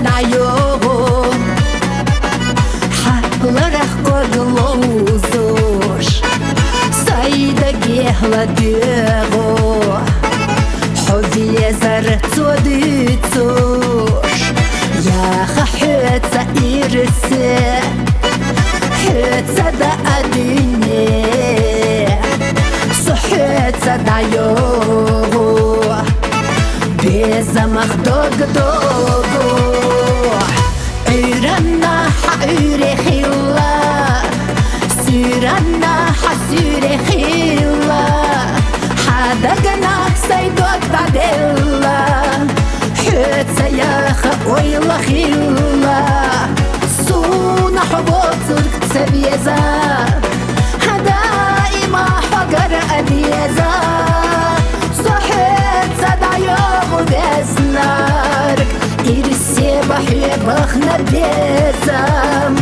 dayo Halarach kodlozush Saida gehladego Hodlezar tsoditsush Ya khahetsa irse Hetsa da adine Suhetsa dayo Bezamach dog Irana ha'urechila Sirana ha'surechila Hadagana saydot badella Hütsayach oylachila Suna hubotzurk tsaviyeza Hadaima hagar adiyeza Sohetsa dayo deznark Irse bahübachna bezam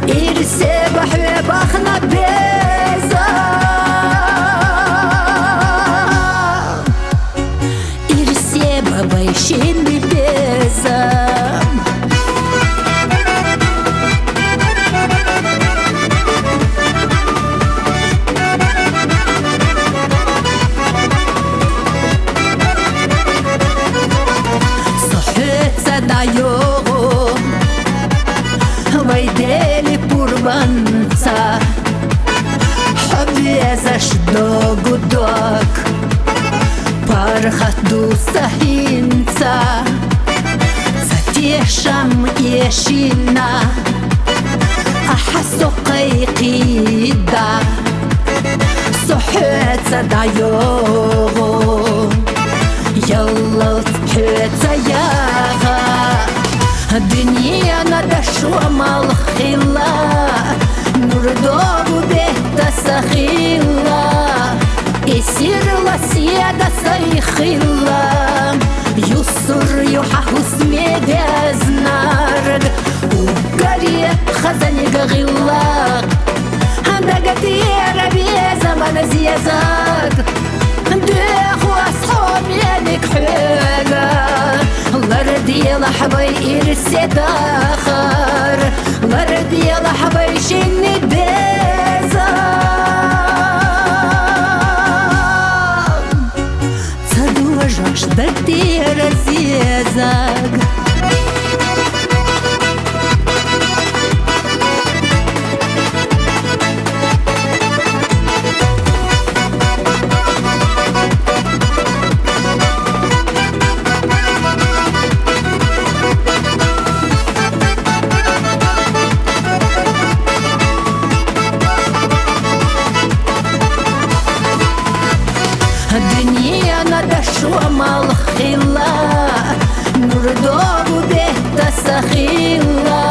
Irse bahübachna bezam Irse babayshin bezam Sohetsa dayo Vaydeli purbanca Habiezash dogudok Parchat dusahinca Zatesham yeshina Ahasokay qida Sohetsa dayo Yalla thetsa yaga الدنيا ندشوا مالخلا نردو بيتا سخيلا يسير لسيادة سيخلا يسر يحهس ميدازنارد وقرية خزني غلا هندقت يربي زمن زيازاد ديخو أصحاب يدك حيلا لردي لحبي إرسي داخر لردي لحبي شني بيزام تدوجش دردي رزيزاق الدنيا ندشوا مالخلا نردو بيتا سخيلا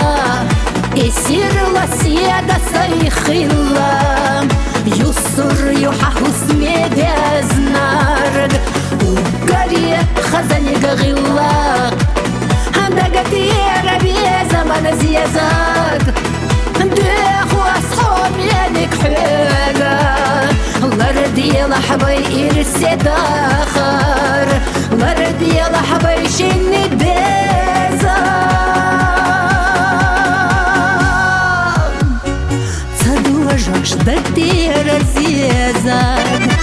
يسير لسيادة سيخلا يسر يحهس ميدازنارد وقرية خزني غلا هندقت يربي زمن زيازاد ديخو أصحاب يدك حيلا لردي لحبي إرسي داخر لردي لحبي شني بيزام تدوجش دردي رزيزاق